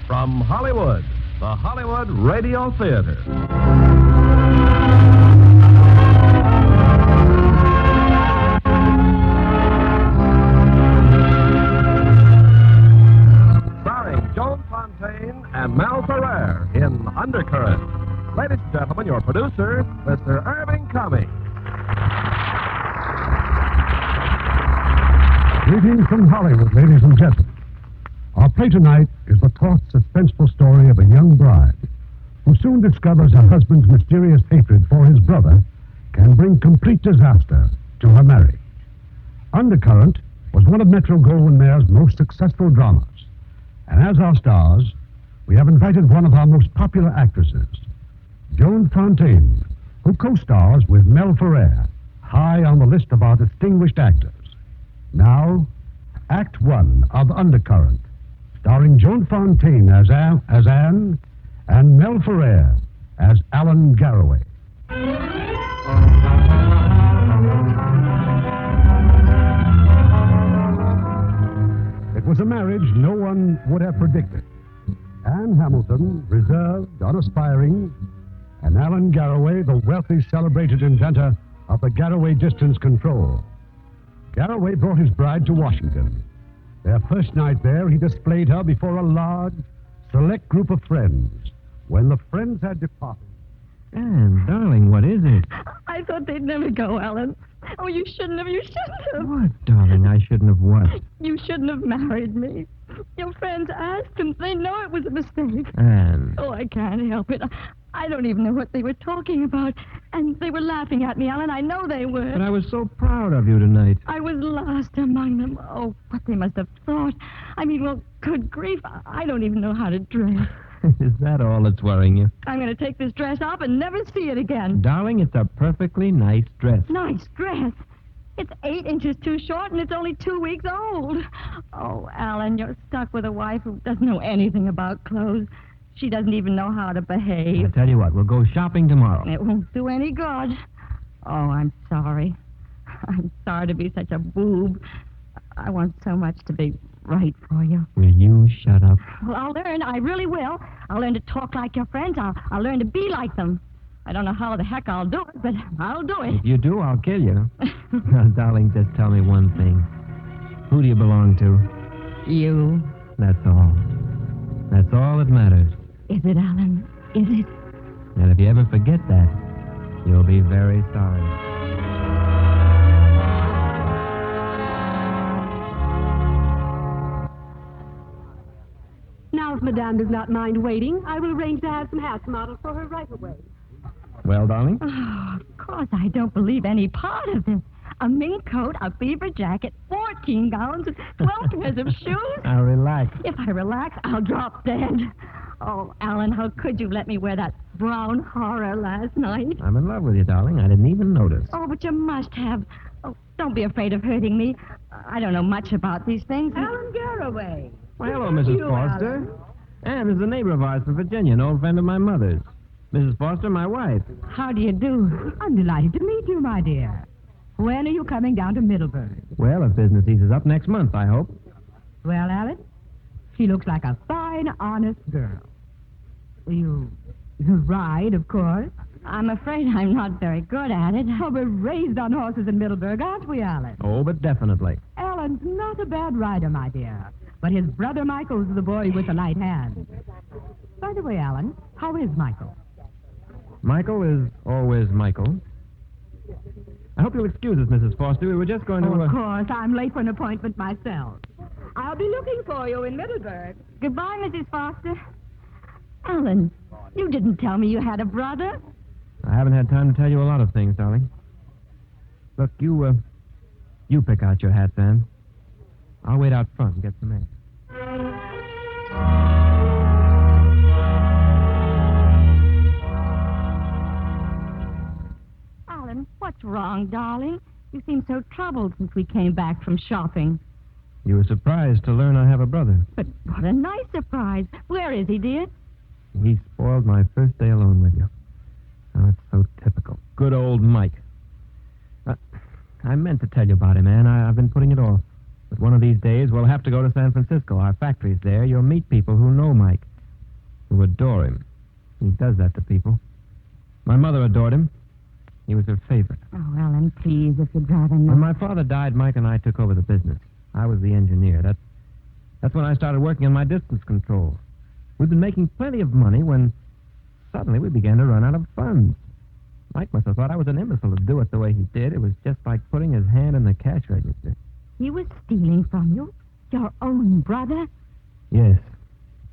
From Hollywood, the Hollywood Radio Theater. Starring Joan Fontaine and Mel Ferrer in Undercurrent. Ladies and gentlemen, your producer, Mr. Irving Cummings. Greetings from Hollywood, ladies and gentlemen. Our play tonight is the taut, suspenseful story of a young bride who soon discovers her husband's mysterious hatred for his brother can bring complete disaster to her marriage. Undercurrent was one of Metro-Goldwyn-Mayer's most successful dramas. And as our stars, we have invited one of our most popular actresses, Joan Fontaine, who co-stars with Mel Ferrer, high on the list of our distinguished actors. Now, Act One of Undercurrent, starring Joan Fontaine as Anne and Mel Ferrer as Alan Garraway. It was a marriage no one would have predicted. Anne Hamilton, reserved, unaspiring, and Alan Garraway, the wealthy, celebrated inventor of the Garraway Distance Control. Garraway brought his bride to Washington. Their first night there, he displayed her before a large, select group of friends. When the friends had departed... Anne, darling, what is it? I thought they'd never go, Alan. Oh, you shouldn't have. What, darling? I shouldn't have what? You shouldn't have married me. Your friends asked, and they know it was a mistake. Anne. Oh, I can't help it. I don't even know what they were talking about. And they were laughing at me, Alan. I know they were. But I was so proud of you tonight. I was lost among them. Oh, what they must have thought. I mean, well, good grief. I don't even know how to dress. Is that all that's worrying you? I'm going to take this dress off and never see it again. Darling, it's a perfectly nice dress. Nice dress? It's 8 inches too short, and it's only 2 weeks old. Oh, Alan, you're stuck with a wife who doesn't know anything about clothes. She doesn't even know how to behave. I'll tell you what, we'll go shopping tomorrow. It won't do any good. Oh, I'm sorry. I'm sorry to be such a boob. I want so much to be right for you. Will you shut up? Well, I'll learn. I really will. I'll learn to talk like your friends. I'll learn to be like them. I don't know how the heck I'll do it, but I'll do it. If you do, I'll kill you. Now, darling, just tell me one thing. Who do you belong to? You. That's all. That's all that matters. Is it, Alan? Is it? And if you ever forget that, you'll be very sorry. Now, if Madame does not mind waiting, I will arrange to have some hats modeled for her right away. Well, darling? Oh, of course, I don't believe any part of this. A mink coat, a beaver jacket, 14 gowns, 12 pairs of shoes. Now, relax. If I relax, I'll drop dead. Oh, Alan, how could you let me wear that brown horror last night? I'm in love with you, darling. I didn't even notice. Oh, but you must have. Oh, don't be afraid of hurting me. I don't know much about these things. Alan Garraway. Well, hello, Mrs. Foster. Anne is a neighbor of ours from Virginia, an old friend of my mother's. Mrs. Foster, my wife. How do you do? I'm delighted to meet you, my dear. When are you coming down to Middleburg? Well, if business eases up next month, I hope. Well, Alice, she looks like a fine, honest girl. You ride, of course. I'm afraid I'm not very good at it. Oh, we're raised on horses in Middleburg, aren't we, Alice? Oh, but definitely. Alan's not a bad rider, my dear. But his brother Michael's the boy with the light hand. By the way, Alan, how is Michael? Michael is always Michael. I hope you'll excuse us, Mrs. Foster. We were just going to... Oh, of course. I'm late for an appointment myself. I'll be looking for you in Middleburg. Goodbye, Mrs. Foster. Alan, you didn't tell me you had a brother. I haven't had time to tell you a lot of things, darling. Look, you pick out your hats, Anne. I'll wait out front and get some eggs. Alan, what's wrong, darling? You seem so troubled since we came back from shopping. You were surprised to learn I have a brother. But what a nice surprise. Where is he, dear? He spoiled my first day alone with you. Oh, that's so typical. Good old Mike. I meant to tell you about him, Anne. I've been putting it off. But one of these days, we'll have to go to San Francisco. Our factory's there. You'll meet people who know Mike. who adore him. He does that to people. My mother adored him. He was her favorite. Oh, Ellen, please, if you'd rather not. When my father died, Mike and I took over the business. I was the engineer. That's when I started working on my distance control. We'd been making plenty of money when suddenly we began to run out of funds. Mike must have thought I was an imbecile to do it the way he did. It was just like putting his hand in the cash register. He was stealing from you? Your own brother? Yes.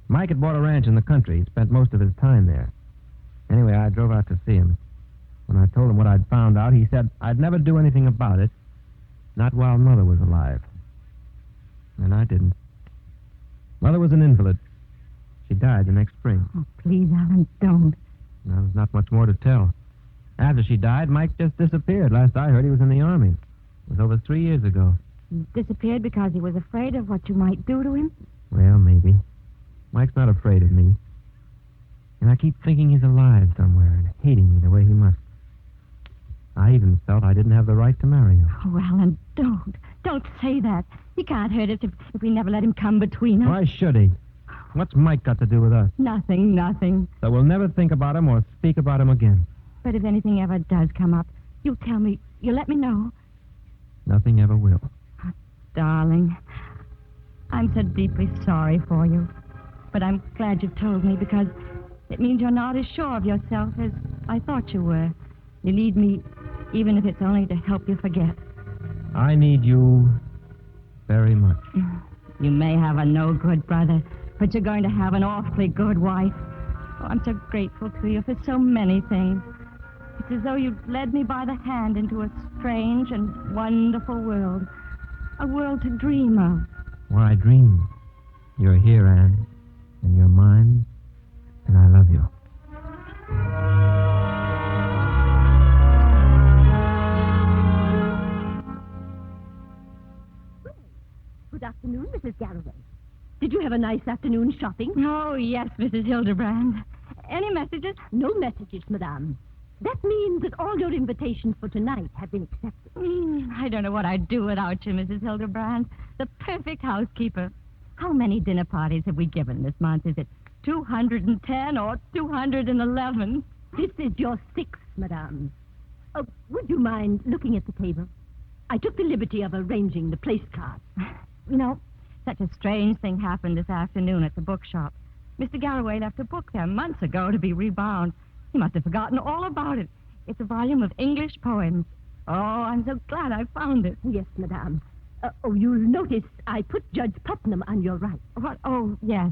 Mike had bought a ranch in the country. He spent most of his time there. Anyway, I drove out to see him. When I told him what I'd found out, he said I'd never do anything about it, not while Mother was alive. And I didn't. Mother was an invalid. She died the next spring. Oh, please, Alan, don't. Well, there's not much more to tell. After she died, Mike just disappeared. Last I heard, he was in the Army. It was over 3 years ago. He disappeared because he was afraid of what you might do to him? Well, maybe. Mike's not afraid of me. And I keep thinking he's alive somewhere and hating me the way he must. I even felt I didn't have the right to marry him. Oh, Alan, don't. Don't say that. He can't hurt us if we never let him come between us. Why should he? What's Mike got to do with us? Nothing. So we'll never think about him or speak about him again. But if anything ever does come up, you tell me. You let me know. Nothing ever will. Oh, darling, I'm so deeply sorry for you. But I'm glad you told me because it means you're not as sure of yourself as I thought you were. You need me, even if it's only to help you forget. I need you very much. You may have a no-good brother, but you're going to have an awfully good wife. Oh, I'm so grateful to you for so many things. It's as though you led me by the hand into a strange and wonderful world. A world to dream of. Why dream? You're here, Anne, and you're mine, and I love you. Good afternoon, Mrs. Garraway. Did you have a nice afternoon shopping? Oh, yes, Mrs. Hildebrand. Any messages? No messages, madame. That means that all your invitations for tonight have been accepted. I don't know what I'd do without you, Mrs. Hildebrand. The perfect housekeeper. How many dinner parties have we given this month? Is it 210 or 211? This is your sixth, madame. Would you mind looking at the table? I took the liberty of arranging the place cards. You know, such a strange thing happened this afternoon at the bookshop. Mr. Garraway left a book there months ago to be rebound. He must have forgotten all about it. It's a volume of English poems. Oh, I'm so glad I found it. Yes, madame. You'll notice I put Judge Putnam on your right. What? Oh, yes.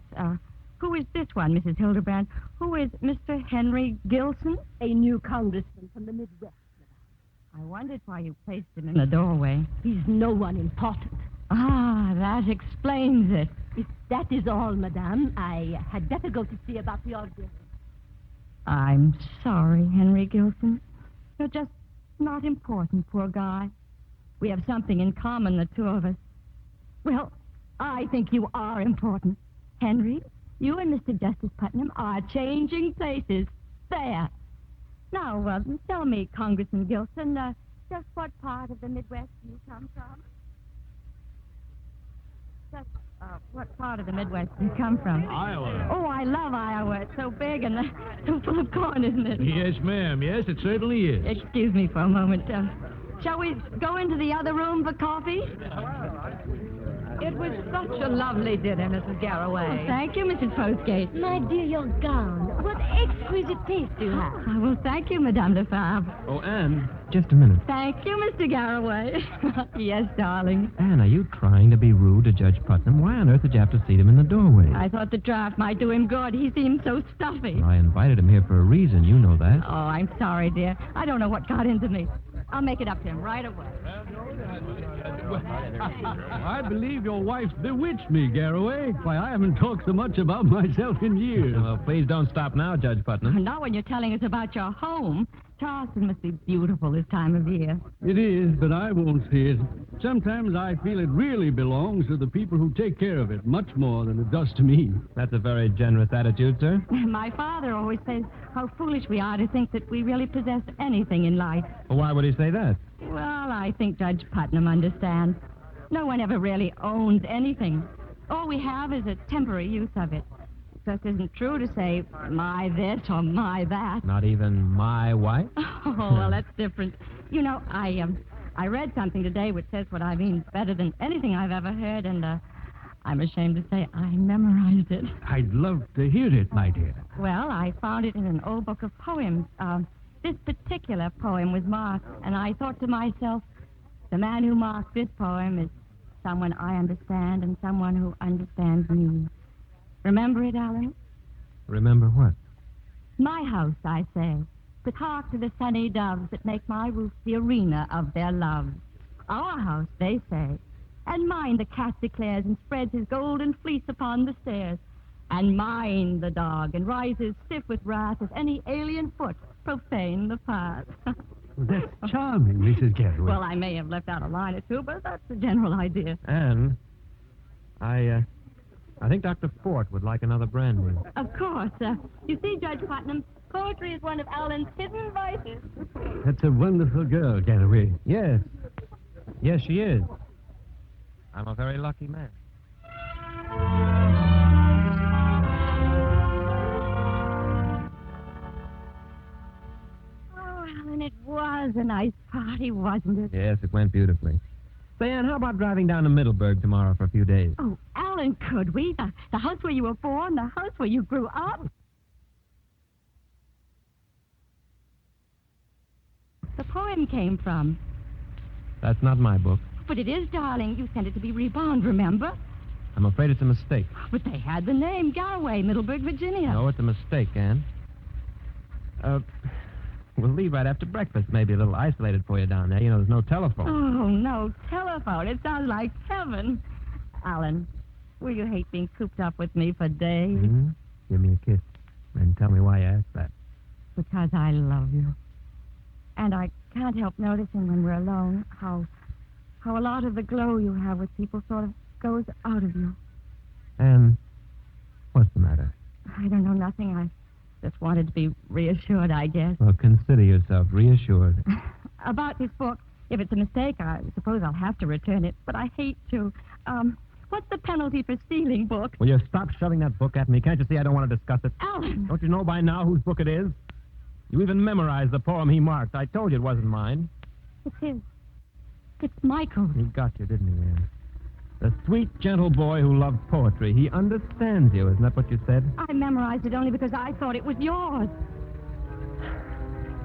Who is this one, Mrs. Hildebrand? Who is Mr. Henry Gilson? A new congressman from the Midwest, madame. I wondered why you placed him in the doorway. He's no one important. Ah, that explains it. If that is all, madame, I had better go to see about the audience. I'm sorry, Henry Gilson. You're just not important, poor guy. We have something in common, the two of us. Well, I think you are important. Henry, you and Mr. Justice Putnam are changing places. There. Now, tell me, Congressman Gilson, just what part of the Midwest do you come from? Just what part of the Midwest do you come from? Iowa. Oh, I love Iowa. It's so big and so full of corn, isn't it? Yes, ma'am. Yes, it certainly is. Excuse me for a moment. Shall we go into the other room for coffee? It was such a lovely dinner, Mrs. Garraway. Oh, thank you, Mrs. Postgate. My dear, your gown. What exquisite taste you have. Oh, well, thank you, Madame Lefebvre. Oh, Anne, just a minute. Thank you, Mr. Garraway. Yes, darling. Anne, are you trying to be rude to Judge Putnam? Why on earth did you have to seat him in the doorway? I thought the draft might do him good. He seemed so stuffy. I invited him here for a reason. You know that. Oh, I'm sorry, dear. I don't know what got into me. I'll make it up to him right away. I believe your wife's bewitched me, Garraway. Why, I haven't talked so much about myself in years. Well, please don't stop now, Judge Putnam. Not when you're telling us about your home. Charleston must be beautiful this time of year. It is, but I won't see it. Sometimes I feel it really belongs to the people who take care of it, much more than it does to me. That's a very generous attitude, sir. My father always says how foolish we are to think that we really possess anything in life. Well, why would he say that? Well, I think Judge Putnam understands. No one ever really owns anything. All we have is a temporary use of it. just isn't true to say my this or my that. Not even my wife? Oh, well, that's different. You know, I read something today which says what I mean better than anything I've ever heard, and I'm ashamed to say I memorized it. I'd love to hear it, my dear. Well, I found it in an old book of poems. This particular poem was marked, and I thought to myself, the man who marked this poem is someone I understand and someone who understands me. Remember it, Alan? Remember what? My house, I say, with hark to the sunny doves that make my roof the arena of their love. Our house, they say, and mine, the cat declares, and spreads his golden fleece upon the stairs. And mine, the dog, and rises stiff with wrath if any alien foot profane the path. That's charming, Mrs. Garrett. Well, I may have left out a line or two, but that's the general idea. Anne, I think Dr. Fort would like another brandy. Of course. You see, Judge Putnam, poetry is one of Alan's hidden vices. That's a wonderful girl, Garrett. Yes. Yes, she is. I'm a very lucky man. Oh, Alan, it was a nice party, wasn't it? Yes, it went beautifully. Say, Anne, how about driving down to Middleburg tomorrow for a few days? Oh, Alan, could we? The house where you were born, the house where you grew up. The poem came from. That's not my book. But it is, darling. You sent it to be rebound, remember? I'm afraid it's a mistake. But they had the name, Garraway, Middleburg, Virginia. No, it's a mistake, Anne. We'll leave right after breakfast. Maybe a little isolated for you down there. You know, there's no telephone. Oh, no telephone. It sounds like heaven. Alan, will you hate being cooped up with me for days? Mm-hmm. Give me a kiss and tell me why you asked that. Because I love you. And I can't help noticing when we're alone how a lot of the glow you have with people sort of goes out of you. And what's the matter? I don't know, nothing. I just wanted to be reassured, I guess. Well, consider yourself reassured. About this book, if it's a mistake, I suppose I'll have to return it, but I hate to. What's the penalty for stealing books? Will you stop shoving that book at me? Can't you see I don't want to discuss it? Alan! Don't you know by now whose book it is? You even memorized the poem he marked. I told you it wasn't mine. It's his. It's Michael's. He got you, didn't he, Anne? The sweet, gentle boy who loved poetry. He understands you. Isn't that what you said? I memorized it only because I thought it was yours.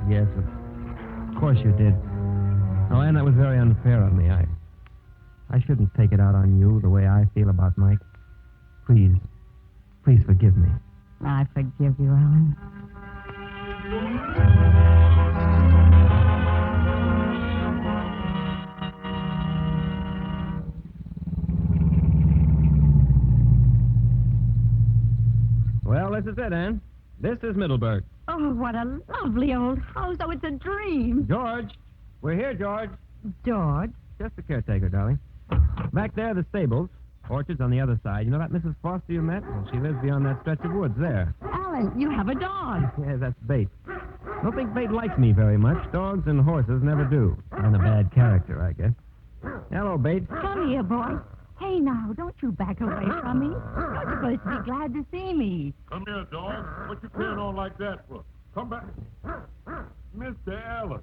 Yes, of course you did. Oh, Anne, that was very unfair of me. I shouldn't take it out on you the way I feel about Mike. Please forgive me. I forgive you, Alan. Well, this is it, Anne. This is Middleburg. Oh, what a lovely old house. Oh, it's a dream. George. We're here, George. George? Just the caretaker, darling. Back there, the stables. Orchards on the other side. You know that Mrs. Foster you met? Well, she lives beyond that stretch of woods there. Alan, you have a dog. Yes, that's Bate. I don't think Bate likes me very much. Dogs and horses never do. I'm a bad character, I guess. Hello, Bate. Come here, boy. Hey, now, don't you back away from me. You're supposed to be glad to see me. Come here, dog. What you carrying on like that for? Come back. Mr. Allen.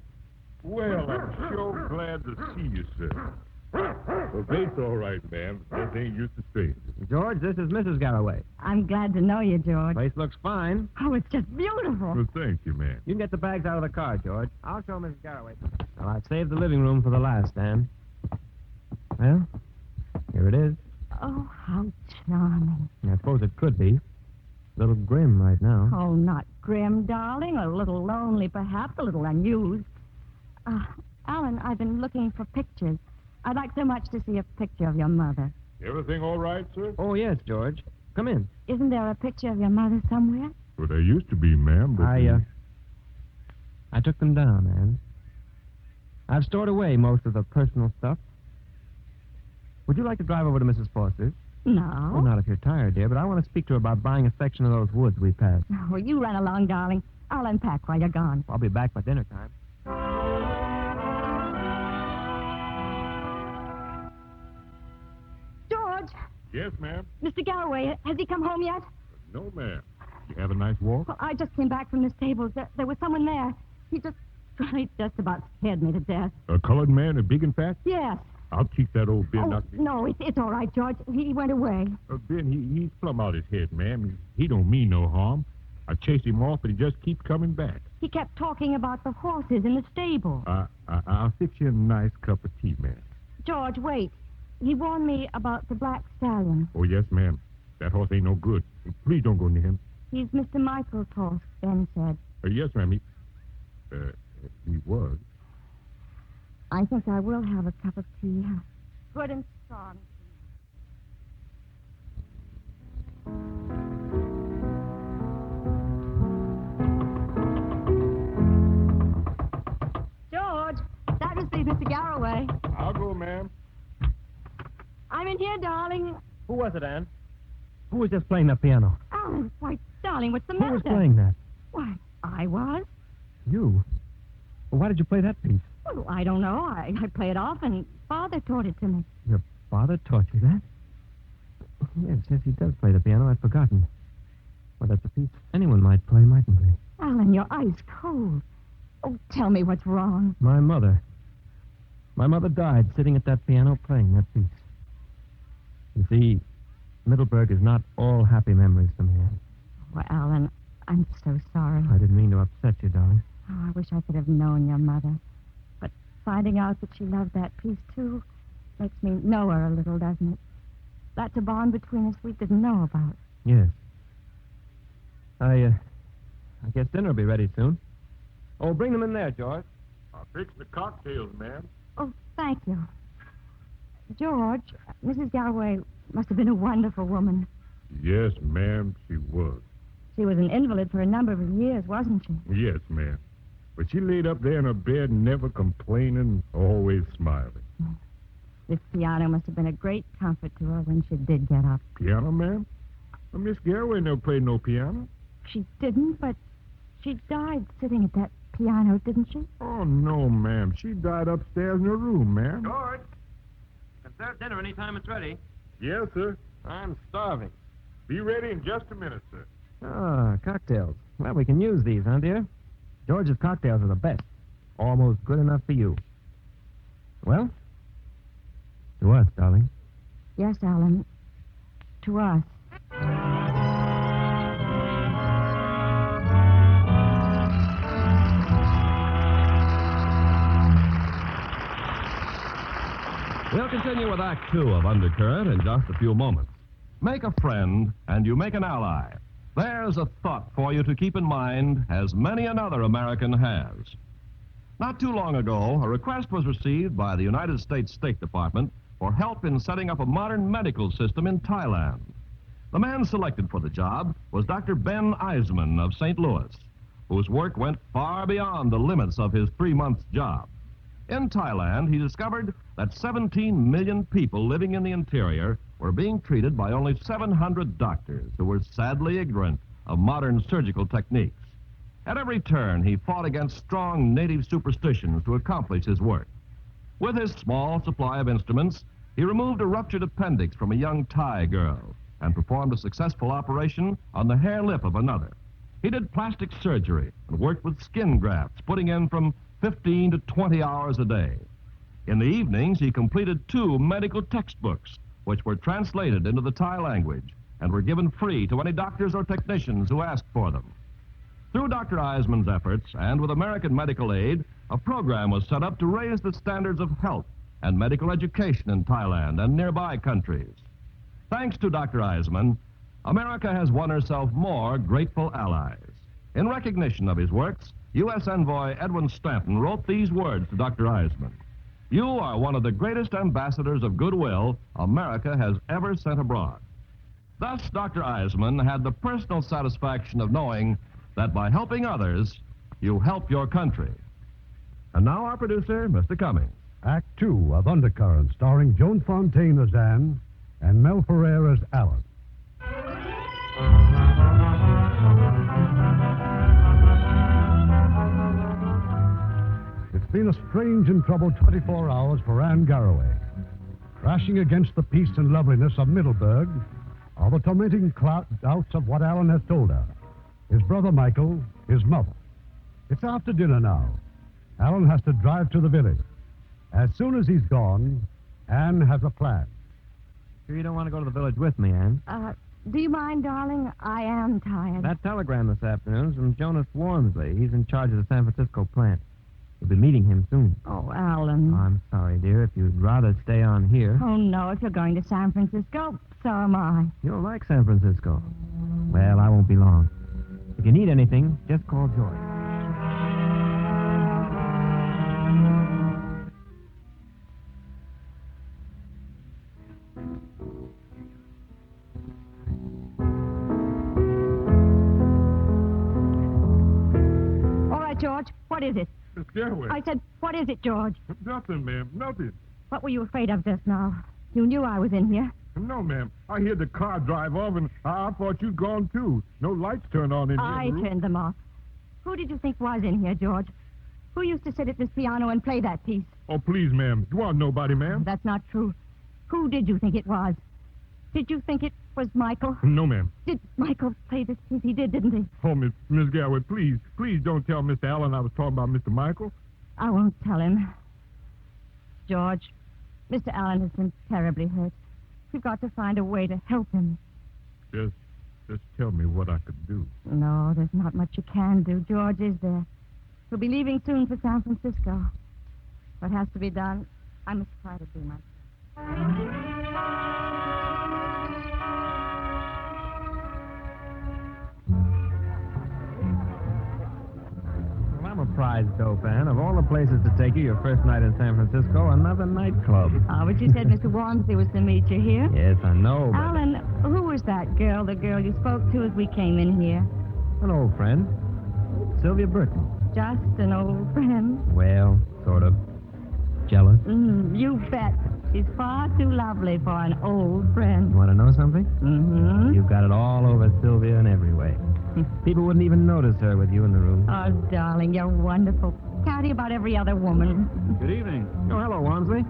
Well, I'm sure glad to see you, sir. Well, Bates all right, ma'am. This ain't used to strangers. George, this is Mrs. Garraway. I'm glad to know you, George. Place looks fine. Oh, it's just beautiful. Well, thank you, ma'am. You can get the bags out of the car, George. I'll show Mrs. Garraway. Well, I saved the living room for the last, Anne. Well, here it is. Oh, how charming. I suppose it could be. A little grim right now. Oh, not grim, darling. A little lonely, perhaps. A little unused. Alan, I've been looking for pictures. I'd like so much to see a picture of your mother. Everything all right, sir? Oh, yes, George. Come in. Isn't there a picture of your mother somewhere? Well, there used to be, ma'am, but... I took them down, Anne. I've stored away most of the personal stuff. Would you like to drive over to Mrs. Foster's? No. Well, not if you're tired, dear, but I want to speak to her about buying a section of those woods we passed. Well, you run along, darling. I'll unpack while you're gone. I'll be back by dinner time. George! Yes, ma'am? Mr. Garraway, has he come home yet? No, ma'am. You have a nice walk? Well, I just came back from the stables. There was someone there. He just about scared me to death. A colored man, a big and fat? Yes. I'll teach that old Ben. Oh, no, it's all right, George. He went away. Ben, he's plumb out his head, ma'am. He don't mean no harm. I chased him off, but he just keeps coming back. He kept talking about the horses in the stable. I'll fix you a nice cup of tea, ma'am. George, wait. He warned me about the black stallion. Oh, yes, ma'am. That horse ain't no good. Please don't go near him. He's Mr. Michael's horse, Ben said. Yes, ma'am. He was. I think I will have a cup of tea. Good and strong. George, that must be Mr. Garraway. I'll go, ma'am. I'm in here, darling. Who was it, Ann? Who was just playing that piano? Oh, why, darling, what's the Who matter? was playing that? Why, I was. You? Well, why did you play that piece? Well, I don't know. I play it often. Father taught it to me. Your father taught you that? Yes, he does play the piano. I'd forgotten. Well, that's a piece anyone might play, mightn't they? Alan, you're ice cold. Oh, tell me what's wrong. My mother. My mother died sitting at that piano playing that piece. You see, Middleburg is not all happy memories from here. Oh, Alan, I'm so sorry. I didn't mean to upset you, darling. Oh, I wish I could have known your mother. But finding out that she loved that piece, too, makes me know her a little, doesn't it? That's a bond between us we didn't know about. Yes. I guess dinner will be ready soon. Oh, bring them in there, George. I'll fix the cocktails, ma'am. Oh, thank you. George, Mrs. Garraway must have been a wonderful woman. Yes, ma'am, she was. She was an invalid for a number of years, wasn't she? Yes, ma'am. But she laid up there in her bed, never complaining, always smiling. This piano must have been a great comfort to her when she did get up. Piano, ma'am? Well, Miss Garraway never played no piano. She didn't, but she died sitting at that piano, didn't she? Oh, no, ma'am. She died upstairs in her room, ma'am. George, can serve dinner any time it's ready. Yes, sir. I'm starving. Be ready in just a minute, sir. Ah, cocktails. Well, we can use these, huh, dear? George's cocktails are the best. Almost good enough for you. Well, to us, darling. Yes, Alan. To us. We'll continue with Act Two of Undercurrent in just a few moments. Make a friend, and you make an ally. There's a thought for you to keep in mind, as many another American has. Not too long ago, a request was received by the United States State Department for help in setting up a modern medical system in Thailand. The man selected for the job was Dr. Ben Eisman of St. Louis, whose work went far beyond the limits of his 3-month job. In Thailand, he discovered that 17 million people living in the interior were being treated by only 700 doctors who were sadly ignorant of modern surgical techniques. At every turn, he fought against strong native superstitions to accomplish his work. With his small supply of instruments, he removed a ruptured appendix from a young Thai girl and performed a successful operation on the hair lip of another. He did plastic surgery and worked with skin grafts, putting in from 15 to 20 hours a day. In the evenings, he completed 2 medical textbooks, which were translated into the Thai language and were given free to any doctors or technicians who asked for them. Through Dr. Eisman's efforts and with American medical aid, a program was set up to raise the standards of health and medical education in Thailand and nearby countries. Thanks to Dr. Eisman, America has won herself more grateful allies. In recognition of his works, U.S. Envoy Edwin Stanton wrote these words to Dr. Eisman: "You are one of the greatest ambassadors of goodwill America has ever sent abroad." Thus, Dr. Eisman had the personal satisfaction of knowing that by helping others, you help your country. And now our producer, Mr. Cummings. Act Two of Undercurrent, starring Joan Fontaine as Anne and Mel Ferrer as Alan. It's been a strange and troubled 24 hours for Anne Garraway. Crashing against the peace and loveliness of Middleburg, are the tormenting doubts of what Alan has told her. His brother Michael, his mother. It's after dinner now. Alan has to drive to the village. As soon as he's gone, Anne has a plan. Sure you don't want to go to the village with me, Anne? Do you mind, darling? I am tired. That telegram this afternoon is from Jonas Wormsley. He's in charge of the San Francisco plant. We'll be meeting him soon. Oh, Alan. I'm sorry, dear. If you'd rather stay on here. Oh, no. If you're going to San Francisco, so am I. You don't like San Francisco. Well, I won't be long. If you need anything, just call George. All right, George. What is it? Miss Garraway. I said, what is it, George? Nothing, ma'am. Nothing. What were you afraid of just now? You knew I was in here. No, ma'am. I heard the car drive off, and I thought you'd gone, too. No lights turned on in I here. turned them off. Who did you think was in here, George? Who used to sit at this piano and play that piece? Oh, please, ma'am. You aren't nobody, ma'am. That's not true. Who did you think it was? Did you think it was Michael? No, ma'am. Did Michael play this piece? He did, didn't he? Oh, Miss Garraway, please. Please don't tell Mr. Allen I was talking about Mr. Michael. I won't tell him. George, Mr. Allen has been terribly hurt. We've got to find a way to help him. Just tell me what I could do. No, there's not much you can do, George, is there? We'll be leaving soon for San Francisco. What has to be done, I must try to do myself. Well, I'm a prize dope, Anne. Of all the places to take you, your first night in San Francisco, another nightclub. Oh, but you said Mr. Wormsley was to meet you here. Yes, I know, but... Alan, who was that girl, the girl you spoke to as we came in here? An old friend. Sylvia Burton. Just an old friend. Well, sort of. Jealous? You bet. She's far too lovely for an old friend. You want to know something? Mm-hmm. You've got it all over Sylvia in every way. People wouldn't even notice her with you in the room. Oh, darling, you're wonderful. County about every other woman. Good evening. Oh, hello, Wormsley.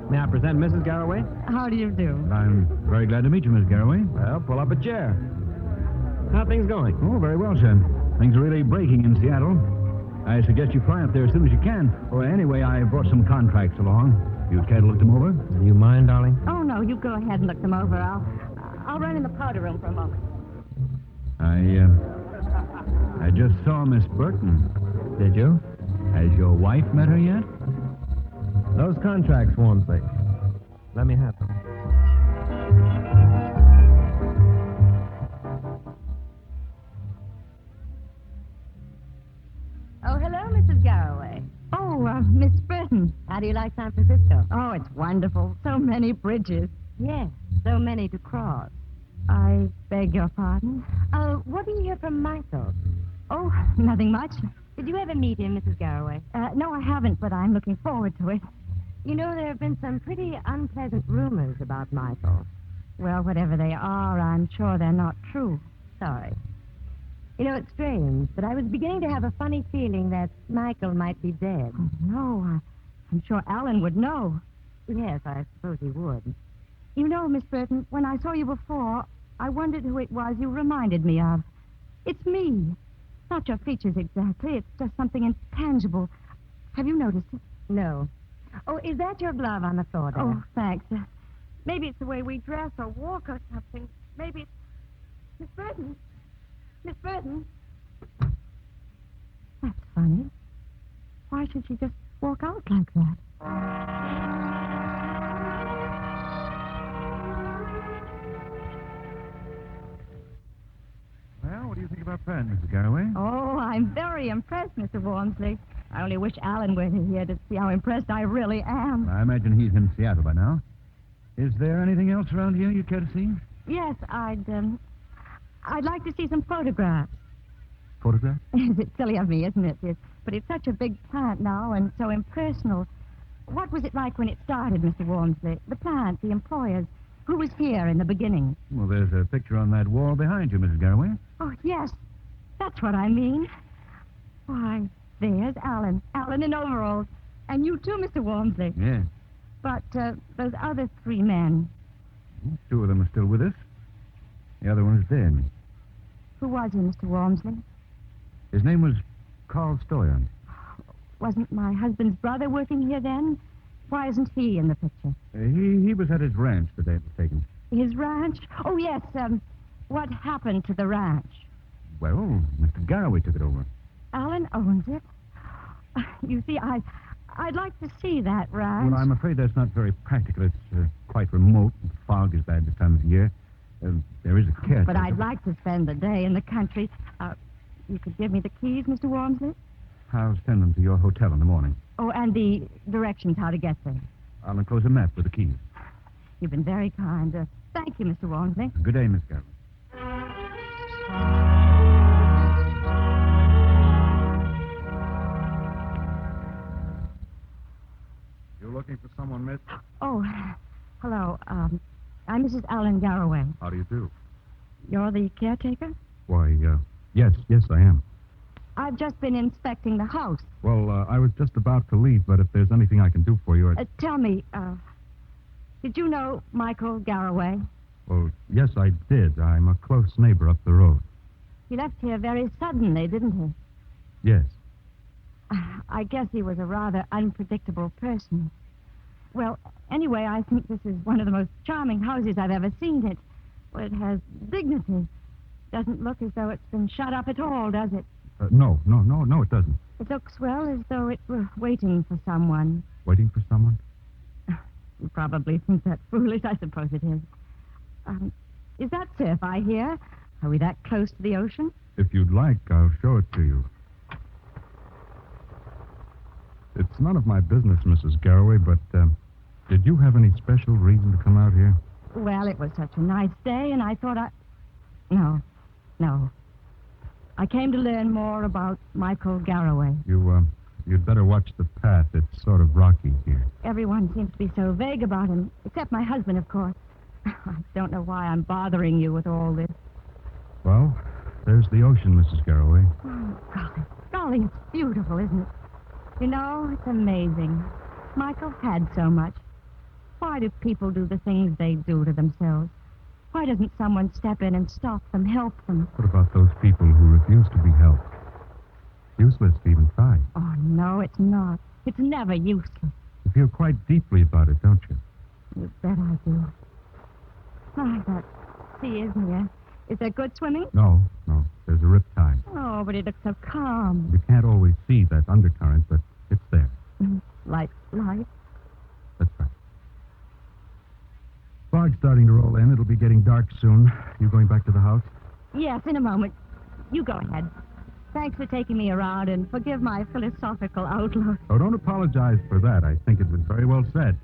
May I present Mrs. Garraway? How do you do? I'm very glad to meet you, Miss Garraway. Well, pull up a chair. How are things going? Oh, very well, sir. Things are really breaking in Seattle. I suggest you fly up there as soon as you can. Or anyway, I brought some contracts along. You care to look them over? Do you mind, darling? Oh, no, you go ahead and look them over. I'll run in the powder room for a moment. I just saw Miss Burton. Did you? Has your wife met her yet? Those contracts, Wormsley. Let me have them. Oh, hello, Mrs. Garraway. Oh, Miss Burton. How do you like San Francisco? Oh, it's wonderful. So many bridges. Yes, so many to cross. I beg your pardon? What do you hear from Michael? Oh, nothing much. Did you ever meet him, Mrs. Garraway? No, I haven't, but I'm looking forward to it. You know, there have been some pretty unpleasant rumors about Michael. Well, whatever they are, I'm sure they're not true. Sorry. You know, it's strange, but I was beginning to have a funny feeling that Michael might be dead. Oh, no, I'm sure Alan would know. Yes, I suppose he would. You know, Miss Burton, when I saw you before, I wondered who it was you reminded me of. It's me. Not your features exactly. It's just something intangible. Have you noticed it? No. Oh, is that your glove on the floor there? Oh, thanks. Maybe it's the way we dress or walk or something. Maybe it's... Miss Burton? Miss Burton? That's funny. Why should she just walk out like that? Well, what do you think about that, Mrs. Garraway? Oh, I'm very impressed, Mr. Wormsley. I only wish Alan were here to see how impressed I really am. I imagine he's in Seattle by now. Is there anything else around here you'd care to see? Yes, I'd like to see some photographs. Photographs? It's silly of me, isn't it? But it's such a big plant now and so impersonal. What was it like when it started, Mr. Wormsley? The plant, the employers. Who was here in the beginning? Well, there's a picture on that wall behind you, Mrs. Garraway. Oh, yes. That's what I mean. Why, there's Alan. Alan in overalls. And you too, Mr. Wormsley. Yes. But those other three men. Two of them are still with us. The other one is dead. Who was he, Mr. Walmsley? His name was Carl Stoyan. Wasn't my husband's brother working here then? Why isn't he in the picture? He was at his ranch the day it was taken. His ranch? Oh, yes. What happened to the ranch? Well, Mr. Garraway took it over. Alan owns it. You see, I'd like to see that ranch. Well, I'm afraid that's not very practical. It's quite remote. The fog is bad this time of year. There is a caretaker. But I'd like to spend the day in the country. You could give me the keys, Mr. Walmsley? I'll send them to your hotel in the morning. Oh, and the directions how to get there. I'll enclose a map with the keys. You've been very kind. Thank you, Mr. Walmsley. Good day, Miss Garraway. You looking for someone, miss? Oh, hello. I'm Mrs. Alan Garraway. How do you do? You're the caretaker? Why, yes, I am. I've just been inspecting the house. Well, I was just about to leave, but if there's anything I can do for you, Tell me, did you know Michael Garraway? Well, yes, I did. I'm a close neighbor up the road. He left here very suddenly, didn't he? Yes. I guess he was a rather unpredictable person. Well, anyway, I think this is one of the most charming houses I've ever seen. It has dignity. Doesn't look as though it's been shut up at all, does it? No, it doesn't. It looks, well, as though it were waiting for someone. Waiting for someone? You probably think that's foolish. I suppose it is. Is that surf I hear? Are we that close to the ocean? If you'd like, I'll show it to you. It's none of my business, Mrs. Garraway, but did you have any special reason to come out here? Well, it was such a nice day, and I thought No. I came to learn more about Michael Garraway. You'd better watch the path. It's sort of rocky here. Everyone seems to be so vague about him, except my husband, of course. I don't know why I'm bothering you with all this. Well, there's the ocean, Mrs. Garraway. Oh, golly, it's beautiful, isn't it? You know, it's amazing. Michael had so much. Why do people do the things they do to themselves? Why doesn't someone step in and stop them, help them? What about those people who refuse to be helped? Useless to even try. Oh, no, it's not. It's never useless. You feel quite deeply about it, don't you? You bet I do. Oh, that sea is near. Is there good swimming? No. There's a rip tide. Oh, but it looks so calm. You can't always see that undercurrent, but it's there. Like light? That's right. Fog's starting to roll in. It'll be getting dark soon. You going back to the house? Yes, in a moment. You go ahead. Thanks for taking me around, and forgive my philosophical outlook. Oh, don't apologize for that. I think it was very well said.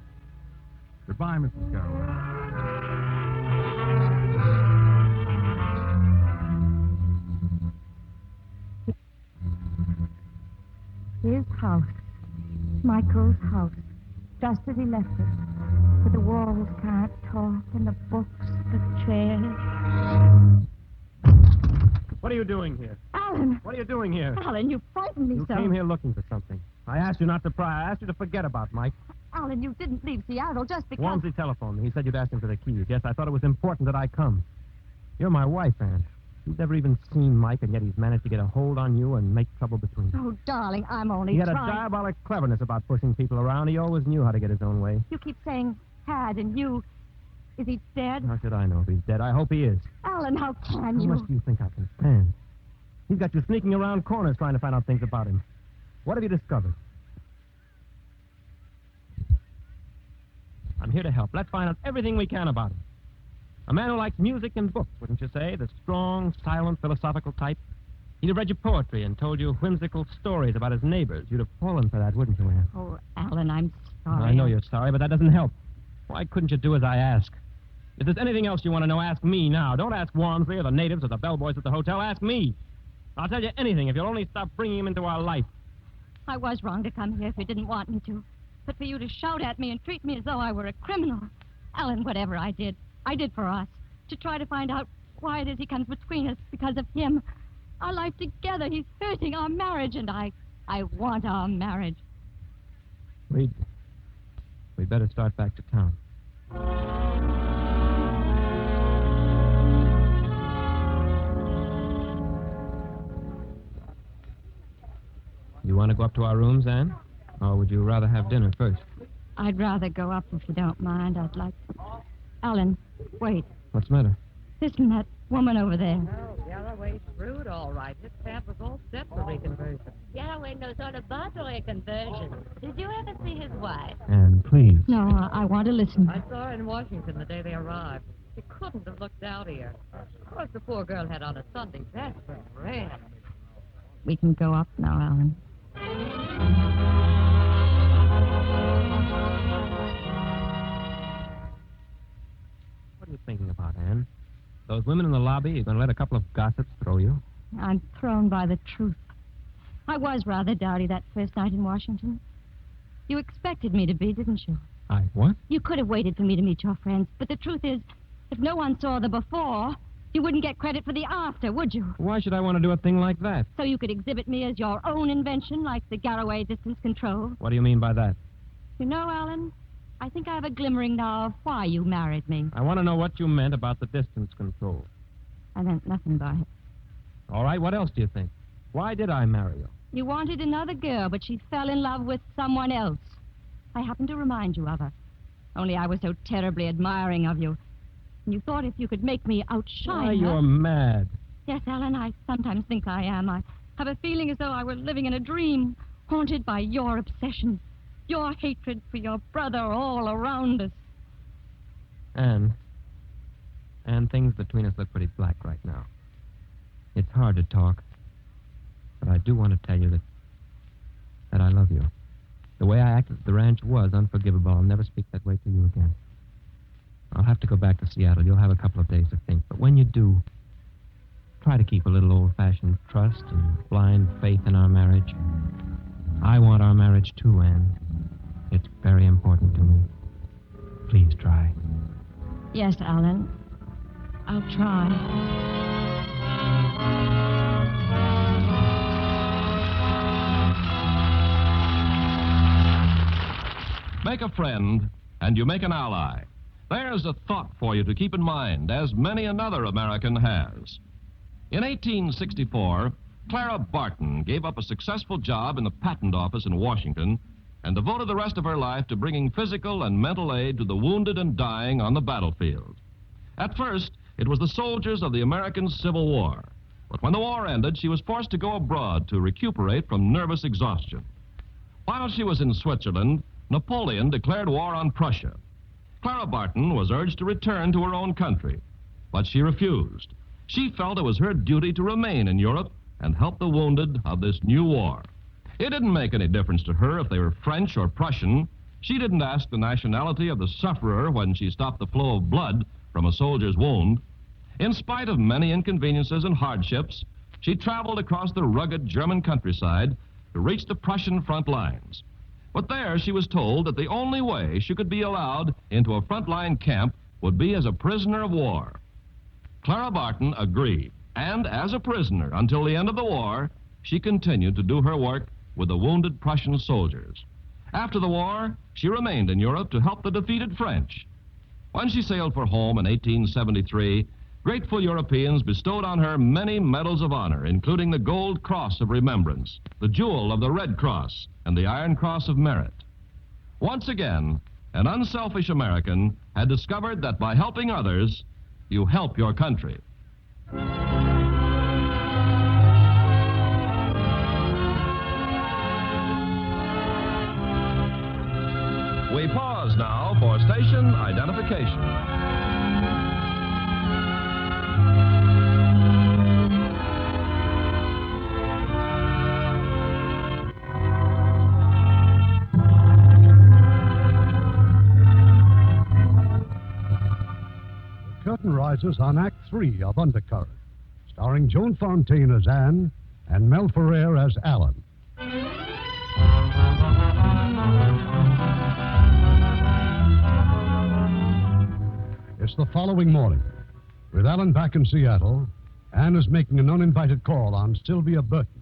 Goodbye, Mrs. Garraway. His house. Michael's house. Just as he left it. But the walls can't talk, and the books, the chairs. What are you doing here? Alan! What are you doing here? Alan, you frightened me You so. came here looking for something. I asked you not to pry. I asked you to forget about Mike. Alan, you didn't leave Seattle just because... Walmsley telephoned me. He said you'd asked him for the keys. Yes, I thought it was important that I come. You're my wife, Aunt. You've never even seen Mike, and yet he's managed to get a hold on you and make trouble between you. Oh, darling, I'm only He had a trying... diabolic cleverness about pushing people around. He always knew how to get his own way. You keep saying had and you. Is he dead? How should I know if he's dead? I hope he is. Alan, how can How you? much do you think I can stand? He's got you sneaking around corners trying to find out things about him. What have you discovered? I'm here to help. Let's find out everything we can about him. A man who likes music and books, wouldn't you say? The strong, silent, philosophical type. He'd have read your poetry and told you whimsical stories about his neighbors. You'd have fallen for that, wouldn't you, Anne? Oh, Alan, I'm sorry. I know you're sorry, but that doesn't help. Why couldn't you do as I ask? If there's anything else you want to know, ask me now. Don't ask Walmsley or the natives or the bellboys at the hotel. Ask me. I'll tell you anything if you'll only stop bringing him into our life. I was wrong to come here if you didn't want me to. But for you to shout at me and treat me as though I were a criminal. Alan, whatever I did for us. To try to find out why it is he comes between us because of him. Our life together, he's hurting our marriage, and I want our marriage. We'd better start back to town. You want to go up to our rooms, Anne? Or would you rather have dinner first? I'd rather go up if you don't mind. I'd like to. Alan, wait. What's the matter? Listen, that woman over there. Oh, Galloway's shrewd, all right. His camp was all set for reconversion. Galloway knows all about reconversion. Did you ever see his wife? Anne, please. No, I want to listen. I saw her in Washington the day they arrived. She couldn't have looked dowdier. Of course, the poor girl had on a Sunday best, but red. We can go up now, Alan. What are you thinking about, Anne? Those women in the lobby, you're going to let a couple of gossips throw you? I'm thrown by the truth. I was rather dowdy that first night in Washington. You expected me to be, didn't you? What? You could have waited for me to meet your friends, but the truth is, if no one saw the before, you wouldn't get credit for the after, would you? Why should I want to do a thing like that? So you could exhibit me as your own invention, like the Galloway distance control. What do you mean by that? You know, Alan, I think I have a glimmering now of why you married me. I want to know what you meant about the distance control. I meant nothing by it. All right, what else do you think? Why did I marry you? You wanted another girl, but she fell in love with someone else. I happened to remind you of her. Only I was so terribly admiring of you. And you thought if you could make me outshine Why, her... you're mad. Yes, Alan, I sometimes think I am. I have a feeling as though I were living in a dream, haunted by your obsession, your hatred for your brother all around us. Anne, things between us look pretty black right now. It's hard to talk, but I do want to tell you that I love you. The way I acted at the ranch was unforgivable. I'll never speak that way to you again. I'll have to go back to Seattle. You'll have a couple of days to think. But when you do, try to keep a little old-fashioned trust and blind faith in our marriage. I want our marriage too, Anne. It's very important to me. Please try. Yes, Alan. I'll try. Make a friend, and you make an ally. There's a thought for you to keep in mind, as many another American has. In 1864, Clara Barton gave up a successful job in the patent office in Washington and devoted the rest of her life to bringing physical and mental aid to the wounded and dying on the battlefield. At first, it was the soldiers of the American Civil War. But when the war ended, she was forced to go abroad to recuperate from nervous exhaustion. While she was in Switzerland, Napoleon declared war on Prussia. Clara Barton was urged to return to her own country, but she refused. She felt it was her duty to remain in Europe and help the wounded of this new war. It didn't make any difference to her if they were French or Prussian. She didn't ask the nationality of the sufferer when she stopped the flow of blood from a soldier's wound. In spite of many inconveniences and hardships, she traveled across the rugged German countryside to reach the Prussian front lines. But there she was told that the only way she could be allowed into a frontline camp would be as a prisoner of war. Clara Barton agreed, and as a prisoner until the end of the war, she continued to do her work with the wounded Prussian soldiers. After the war, she remained in Europe to help the defeated French. When she sailed for home in 1873, grateful Europeans bestowed on her many medals of honor, including the Gold Cross of Remembrance, the Jewel of the Red Cross, and the Iron Cross of Merit. Once again, an unselfish American had discovered that by helping others, you help your country. We pause now for station identification. The curtain rises on Act 3 of Undercurrent, starring Joan Fontaine as Anne and Mel Ferrer as Alan. It's the following morning. With Alan back in Seattle, Anne is making an uninvited call on Sylvia Burton.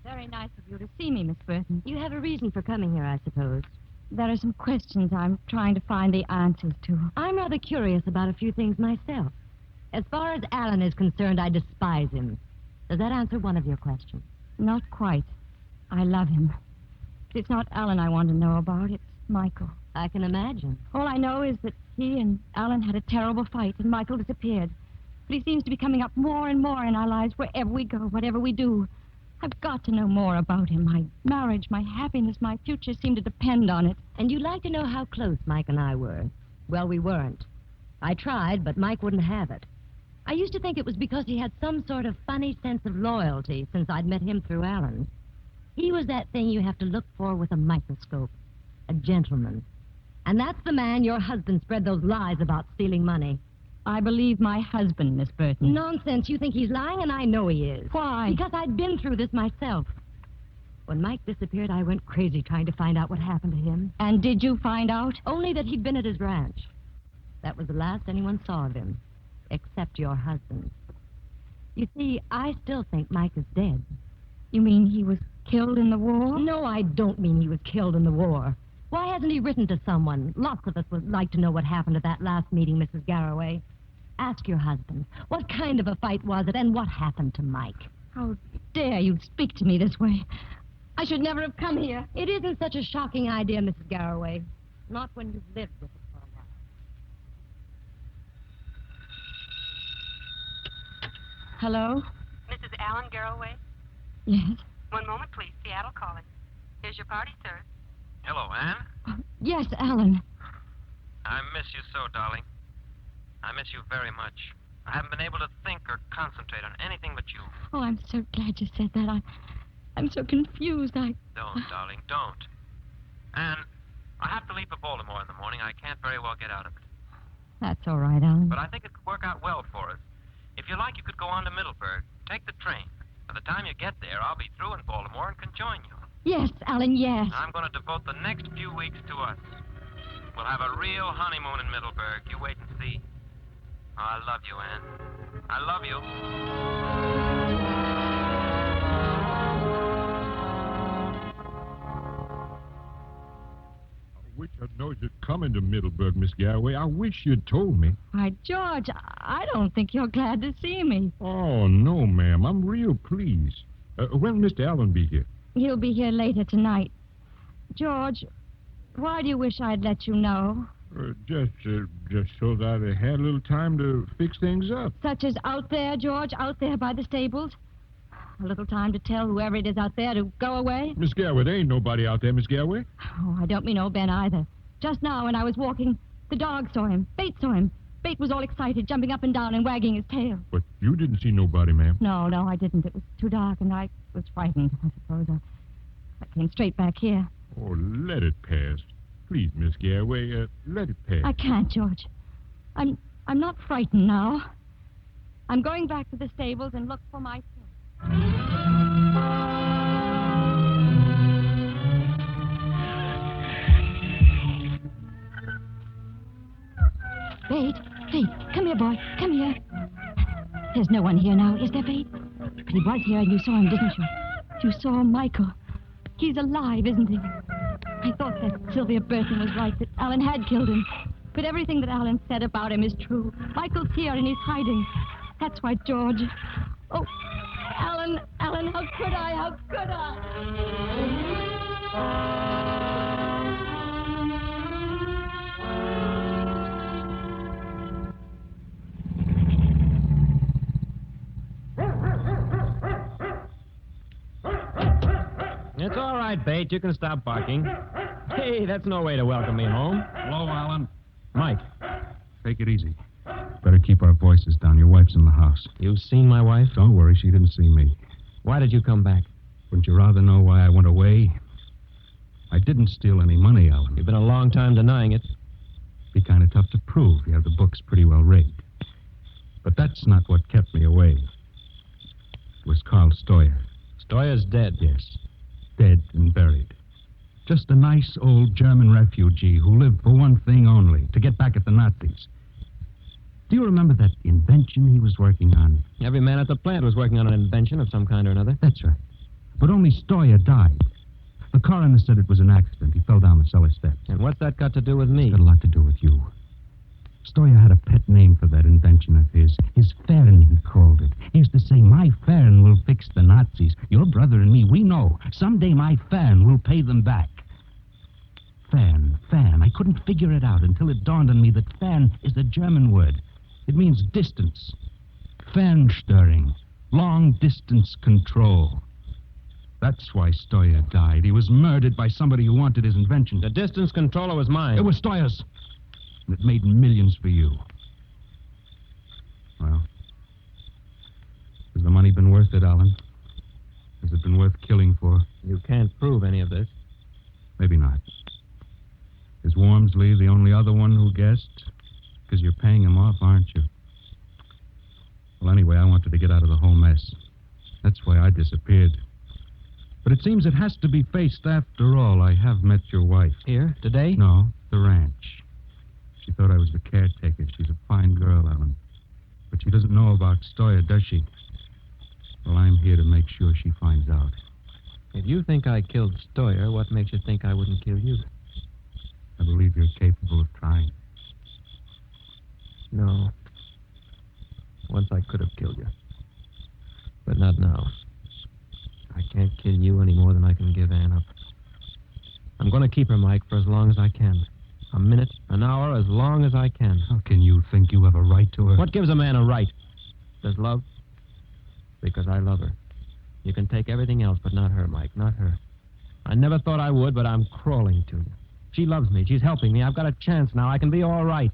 Very nice of you to see me, Miss Burton. You have a reason for coming here, I suppose. There are some questions I'm trying to find the answers to. I'm rather curious about a few things myself. As far as Alan is concerned, I despise him. Does that answer one of your questions? Not quite. I love him. But it's not Alan I want to know about. It's Michael. I can imagine. All I know is that he and Alan had a terrible fight, and Michael disappeared. But he seems to be coming up more and more in our lives wherever we go, whatever we do. I've got to know more about him. My marriage, my happiness, my future seem to depend on it. And you'd like to know how close Mike and I were. Well, we weren't. I tried, but Mike wouldn't have it. I used to think it was because he had some sort of funny sense of loyalty since I'd met him through Alan. He was that thing you have to look for with a microscope. A gentleman. And that's the man your husband spread those lies about stealing money. I believe my husband, Miss Burton. Nonsense. You think he's lying, and I know he is. Why? Because I'd been through this myself. When Mike disappeared, I went crazy trying to find out what happened to him. And did you find out? Only that he'd been at his ranch. That was the last anyone saw of him, except your husband. You see, I still think Mike is dead. You mean he was killed in the war? No, I don't mean he was killed in the war. Why hasn't he written to someone? Lots of us would like to know what happened at that last meeting, Mrs. Garraway. Ask your husband, what kind of a fight was it, and what happened to Mike? How dare you speak to me this way? I should never have come here. It isn't such a shocking idea, Mrs. Garraway. Not when you've lived with it for a while. Hello? Mrs. Allen Garraway? Yes? One moment, please. Seattle calling. Here's your party, sir. Hello, Anne. Yes, Alan. I miss you so, darling. I miss you very much. I haven't been able to think or concentrate on anything but you. Oh, I'm so glad you said that. I'm so confused. Don't, darling, don't. Anne, I have to leave for Baltimore in the morning. I can't very well get out of it. That's all right, Alan. But I think it could work out well for us. If you like, you could go on to Middleburg. Take the train. By the time you get there, I'll be through in Baltimore and can join you. Yes, Alan, yes. I'm going to devote the next few weeks to us. We'll have a real honeymoon in Middleburg. You wait and see. Oh, I love you, Anne. I love you. I wish I'd known you'd come into Middleburg, Miss Garraway. I wish you'd told me. Why, George, I don't think you're glad to see me. Oh, no, ma'am. I'm real pleased. When'll Mr. Allen be here? He'll be here later tonight. George, why do you wish I'd let you know? Just so that I had a little time to fix things up. Such as out there, George, out there by the stables? A little time to tell whoever it is out there to go away? Miss Garraway, there ain't nobody out there, Miss Garraway. Oh, I don't mean old Ben either. Just now when I was walking, the dog saw him. Bate saw him. Bate was all excited, jumping up and down and wagging his tail. But you didn't see nobody, ma'am. No, I didn't. It was too dark, and I was frightened, I suppose. I came straight back here. Oh, let it pass. Please, Miss Garraway, let it pass. I can't, George. I'm not frightened now. I'm going back to the stables and look for my son. Bate, come here, boy. Come here. There's no one here now, is there, Bate? But he was here and you saw him, didn't you? You saw Michael. He's alive, isn't he? I thought that Sylvia Burton was right, that Alan had killed him. But everything that Alan said about him is true. Michael's here and he's hiding. That's why, George. Oh, Alan, how could I? It's all right, Bate. You can stop barking. Hey, that's no way to welcome me home. Hello, Alan. Mike. Take it easy. Better keep our voices down. Your wife's in the house. You've seen my wife? Don't worry, she didn't see me. Why did you come back? Wouldn't you rather know why I went away? I didn't steal any money, Alan. You've been a long time denying it. Be kind of tough to prove. You have the books pretty well rigged. But that's not what kept me away. It was Carl Stoyer. Stoyer's dead. Yes. Dead and buried. Just a nice old German refugee who lived for one thing only, to get back at the Nazis. Do you remember that invention he was working on? Every man at the plant was working on an invention of some kind or another. That's right. But only Stoyer died. The coroner said it was an accident. He fell down the cellar steps. And what's that got to do with me? It's got a lot to do with you. Stoyer had a pet name for that invention of his. His Fern, he called it. He used to say, my Fern will fix the Nazis. Your brother brother and me, we know someday my Fan will pay them back. Fan. I couldn't figure it out until it dawned on me that Fan is a German word. It means distance. Fernsteuerung. Long-distance control. That's why Steuer died. He was murdered by somebody who wanted his invention. The distance controller was mine. It was Steuer's. And it made millions for you. Well, has the money been worth it, Alan? Has it been worth killing for? You can't prove any of this. Maybe not. Is Wormsley the only other one who guessed? Because you're paying him off, aren't you? Well, anyway, I wanted to get out of the whole mess. That's why I disappeared. But it seems it has to be faced after all. I have met your wife. Here, today? No, the ranch. She thought I was the caretaker. She's a fine girl, Alan. But she doesn't know about Steuer, does she? Well, I'm here to make sure she finds out. If you think I killed Steuer, what makes you think I wouldn't kill you? I believe you're capable of trying. No. Once I could have killed you. But not now. I can't kill you any more than I can give Ann up. I'm going to keep her, Mike, for as long as I can. A minute, an hour, as long as I can. How can you think you have a right to her? What gives a man a right? Does love? Because I love her. You can take everything else, but not her, Mike, not her. I never thought I would, but I'm crawling to you. She loves me. She's helping me. I've got a chance now. I can be all right.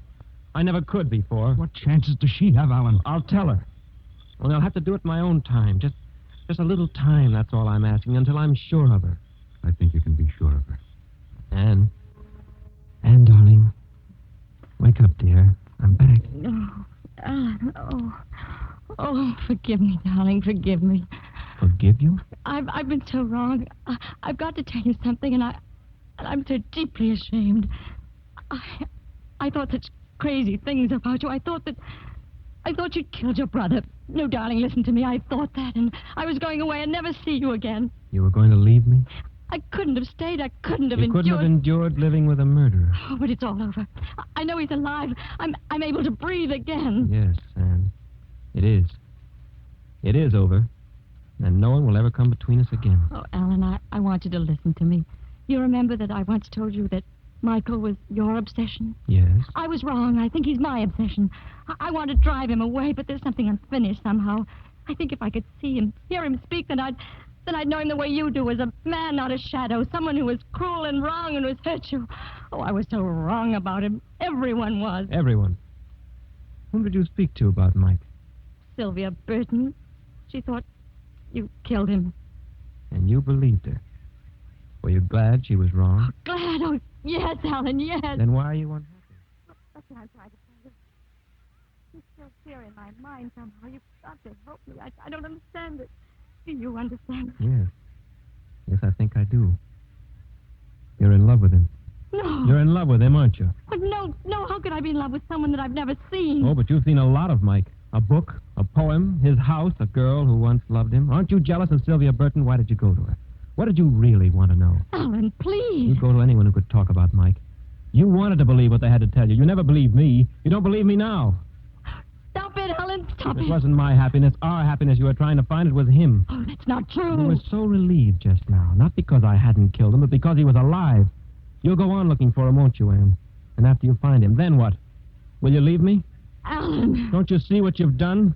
I never could before. What chances does she have, Alan? I'll tell her. Well, I'll have to do it in my own time. Just a little time, that's all I'm asking, until I'm sure of her. I think you can be sure of her. Ann, darling, wake up, dear. I'm back. Oh, forgive me, darling, forgive me. Forgive you? I've been so wrong. I've got to tell you something, and I'm so deeply ashamed. I thought such crazy things about you. I thought you'd killed your brother. No, darling, listen to me. I thought that, and I was going away and never see you again. You were going to leave me? I couldn't have stayed. I couldn't have endured... You couldn't have endured living with a murderer. Oh, but it's all over. I know he's alive. I'm able to breathe again. Yes, Anne. It is. It is over. And no one will ever come between us again. Oh, Alan, I want you to listen to me. You remember that I once told you that Michael was your obsession? Yes. I was wrong. I think he's my obsession. I want to drive him away, but there's something unfinished somehow. I think if I could see him, hear him speak, then I'd know him the way you do, as a man, not a shadow, someone who was cruel and wrong and was hurt you. Oh, I was so wrong about him. Everyone was. Everyone? Whom did you speak to about Mike? Sylvia Burton. She thought you killed him. And you believed her? Were you glad she was wrong? Oh, glad? Oh, yes, Alan, yes. Then why are you unhappy? That's what I'm trying to tell you. You're still here in my mind somehow. You've got to help me. I don't understand it. Do you understand? Yes. Yes, I think I do. You're in love with him. No. You're in love with him, aren't you? But no. How could I be in love with someone that I've never seen? Oh, but you've seen a lot of Mike. A book, a poem, his house, a girl who once loved him. Aren't you jealous of Sylvia Burton? Why did you go to her? What did you really want to know? Alan, please. You'd go to anyone who could talk about Mike. You wanted to believe what they had to tell you. You never believed me. You don't believe me now. Stop it, Alan. Stop it. It wasn't my happiness. Our happiness you were trying to find. It was him. Oh, that's not true. You were so relieved just now. Not because I hadn't killed him, but because he was alive. You'll go on looking for him, won't you, Anne? And after you find him, then what? Will you leave me? Alan. Don't you see what you've done?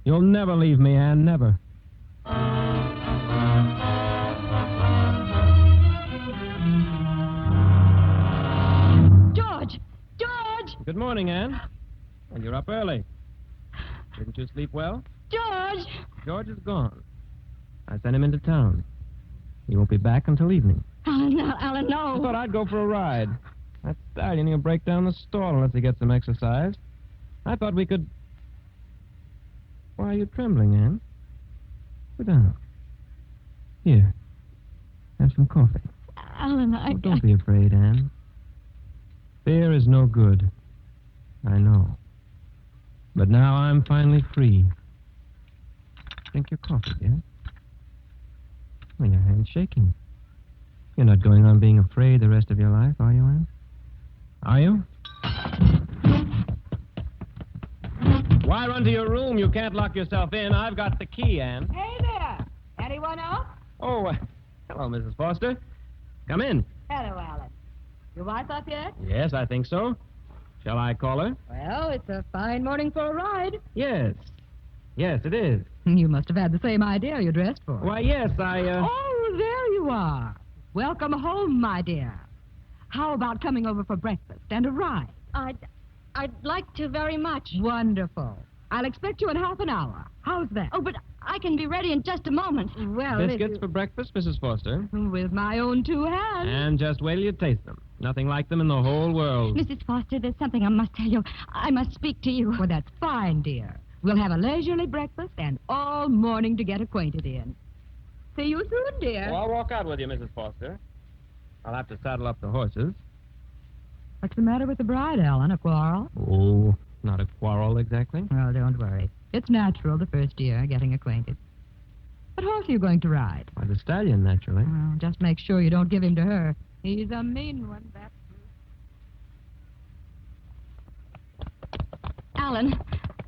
You'll never leave me, Anne. Never. George! Good morning, Anne. And you're up early. Didn't you sleep well? George! George is gone. I sent him into town. He won't be back until evening. Alan, no. I thought I'd go for a ride. That stallion, he'll break down the stall unless he gets some exercise. I thought we could... Why are you trembling, Anne? Sit down. Here. Have some coffee. Alan, Don't be afraid, Anne. Fear is no good. I know. But now I'm finally free. Drink your coffee, dear. Well, your hand's shaking. You're not going on being afraid the rest of your life, are you, Anne? Are you? Why run to your room? You can't lock yourself in. I've got the key, Anne. Hey there. Anyone else? Oh, hello, Mrs. Foster. Come in. Hello, Alan. Your wife up yet? Yes, I think so. Shall I call her? Well, it's a fine morning for a ride. Yes. Yes, it is. You must have had the same idea you dressed for. Why, yes, Oh, there you are. Welcome home, my dear. How about coming over for breakfast and a ride? I'd like to very much. Wonderful. I'll expect you in half an hour. How's that? Oh, but I can be ready in just a moment. Well, Biscuits for breakfast, Mrs. Foster. with my own 2 hands. And just wait till you taste them. Nothing like them in the whole world. Mrs. Foster, there's something I must tell you. I must speak to you. Well, that's fine, dear. We'll have a leisurely breakfast and all morning to get acquainted in. See you soon, dear. Oh, I'll walk out with you, Mrs. Foster. I'll have to saddle up the horses. What's the matter with the bride, Ellen? A quarrel? Oh, not a quarrel exactly. Well, don't worry. It's natural the first year, getting acquainted. What horse are you going to ride? Why, the stallion, naturally. Well, just make sure you don't give him to her. He's a mean one, that's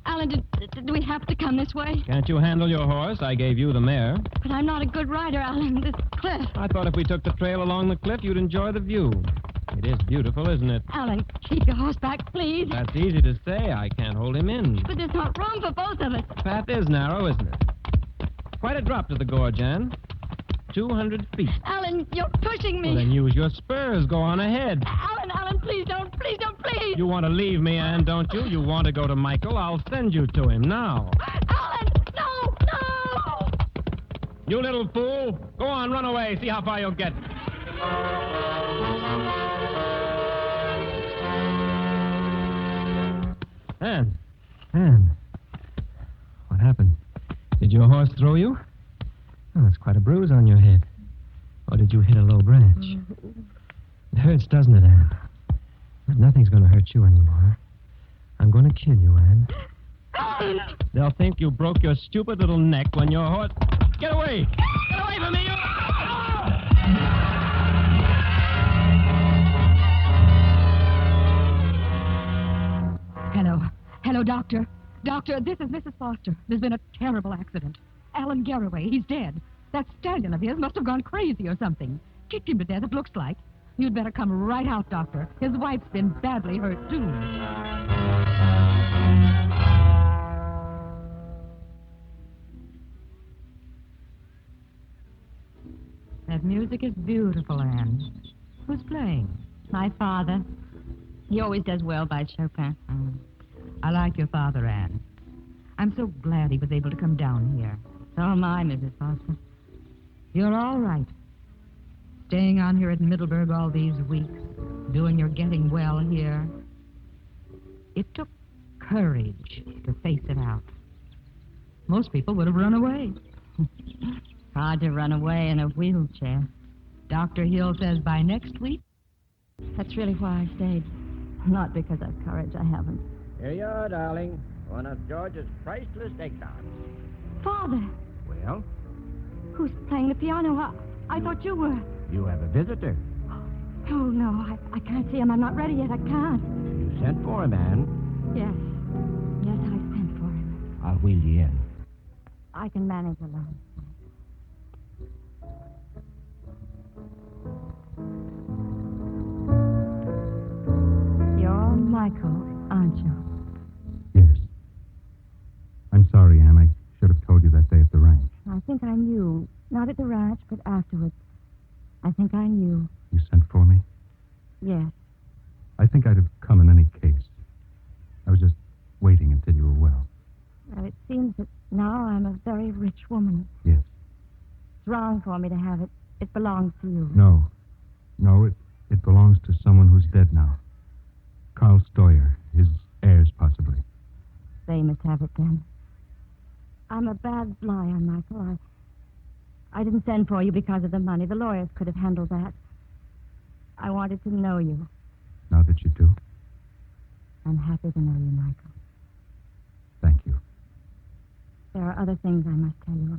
Alan, did we have to come this way? Can't you handle your horse? I gave you the mare. But I'm not a good rider, Alan. This cliff. I thought if we took the trail along the cliff, you'd enjoy the view. It is beautiful, isn't it? Alan, keep your horse back, please. That's easy to say. I can't hold him in. But there's not room for both of us. The path is narrow, isn't it? Quite a drop to the gorge, Anne. 200 feet. Alan, you're pushing me. Well, then use your spurs. Go on ahead. Alan, please don't. You want to leave me, Anne, don't you? You want to go to Michael? I'll send you to him now. Alan, no! You little fool. Go on, run away. See how far you'll get. Anne. What happened? Did your horse throw you? Oh, that's quite a bruise on your head. Or did you hit a low branch? It hurts, doesn't it, Anne? But nothing's going to hurt you anymore. I'm going to kill you, Anne. They'll think you broke your stupid little neck when your horse... Get away! Get away from me! Hello, Doctor. Doctor, this is Mrs. Foster. There's been a terrible accident. Alan Garraway, he's dead. That stallion of his must have gone crazy or something. Kicked him to death, it looks like. You'd better come right out, Doctor. His wife's been badly hurt, too. That music is beautiful, Anne. Who's playing? My father. He always does well by Chopin. I like your father, Anne. I'm so glad he was able to come down here. So am I, Mrs. Foster. You're all right. Staying on here at Middleburg all these weeks, doing your getting well here. It took courage to face it out. Most people would have run away. Hard to run away in a wheelchair. Dr. Hill says by next week. That's really why I stayed. Not because I've courage, I haven't. Here you are, darling. One of George's priceless egg tarts. Father, Well, who's playing the piano? I thought you were. you have a visitor. Oh, no, I can't see him. I'm not ready yet. I can't. You sent for him, Anne. Yes. Yes, I sent for him. I'll wheel you in. I can manage alone. You're Michael, aren't you? Yes. I'm sorry, Anne. I should have told you that day at the ranch. I think I knew. Not at the ranch, but afterwards. I think I knew. You sent for me? Yes. I think I'd have come in any case. I was just waiting until you were well. Well, it seems that now I'm a very rich woman. Yes. It's wrong for me to have it. It belongs to you. No. No, it belongs to someone who's dead now. Carl Stoyer. His heirs, possibly. They must have it then. I'm a bad liar, Michael. I didn't send for you because of the money. The lawyers could have handled that. I wanted to know you. Now that you do, I'm happy to know you, Michael. thank you. There are other things I must tell you.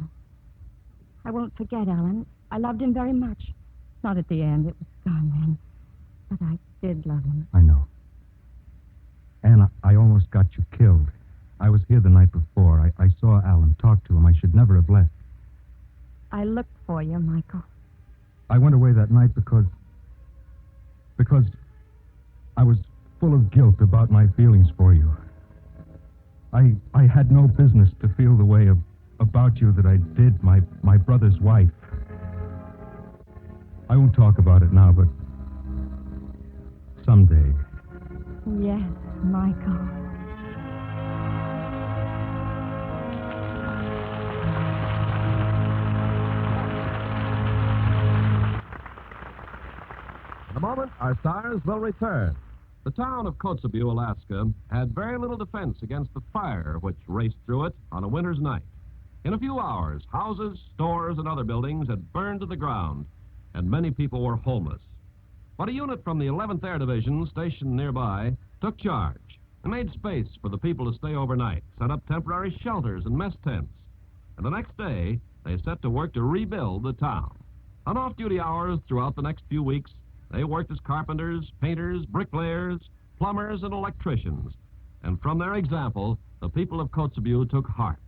I won't forget Alan. I loved him very much. Not at the end. It was gone then. But I did love him. I know. Anne, I almost got you killed. I was here the night before. I saw Alan, talk to him. I should never have left. I looked for for you, Michael. I went away that night because I was full of guilt about my feelings for you. I had no business to feel the way about you that I did, my brother's wife. I won't talk about it now, but someday. Yes, Michael. In a moment, our stars will return. The town of Kotzebue, Alaska, had very little defense against the fire which raced through it on a winter's night. In a few hours, houses, stores, and other buildings had burned to the ground, and many people were homeless. But a unit from the 11th Air Division, stationed nearby, took charge and made space for the people to stay overnight, set up temporary shelters and mess tents. And the next day, they set to work to rebuild the town. On off-duty hours throughout the next few weeks, they worked as carpenters, painters, bricklayers, plumbers, and electricians. And from their example, the people of Kotzebue took heart.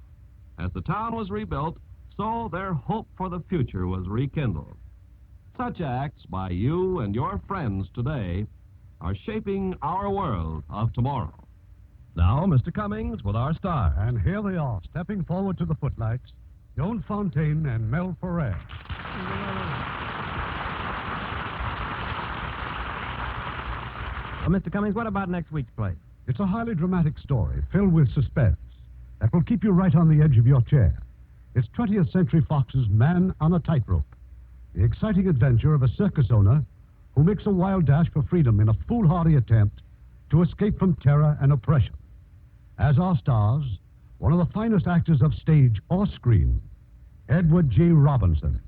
As the town was rebuilt, so their hope for the future was rekindled. Such acts by you and your friends today are shaping our world of tomorrow. Now, Mr. Cummings with our stars. And here they are, stepping forward to the footlights, Joan Fontaine and Mel Ferrer. Well, Mr. Cummings, what about next week's play? It's a highly dramatic story filled with suspense that will keep you right on the edge of your chair. It's 20th Century Fox's Man on a Tightrope, the exciting adventure of a circus owner who makes a wild dash for freedom in a foolhardy attempt to escape from terror and oppression. As our stars, one of the finest actors of stage or screen, Edward G. Robinson.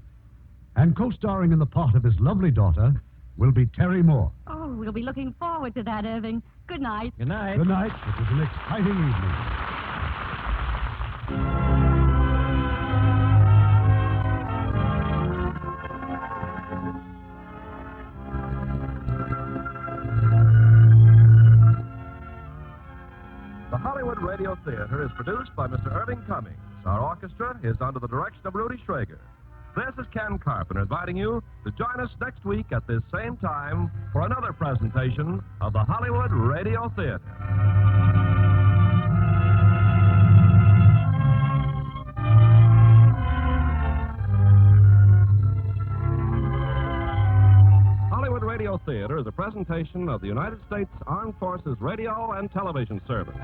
And co-starring in the part of his lovely daughter will be Terry Moore. Oh, we'll be looking forward to that, Irving. Good night. Good night. Good night. It was an exciting evening. The Hollywood Radio Theater is produced by Mr. Irving Cummings. Our orchestra is under the direction of Rudy Schrager. This is Ken Carpenter inviting you to join us next week at this same time for another presentation of the Hollywood Radio Theater. Hollywood Radio Theater is a presentation of the United States Armed Forces Radio and Television Service.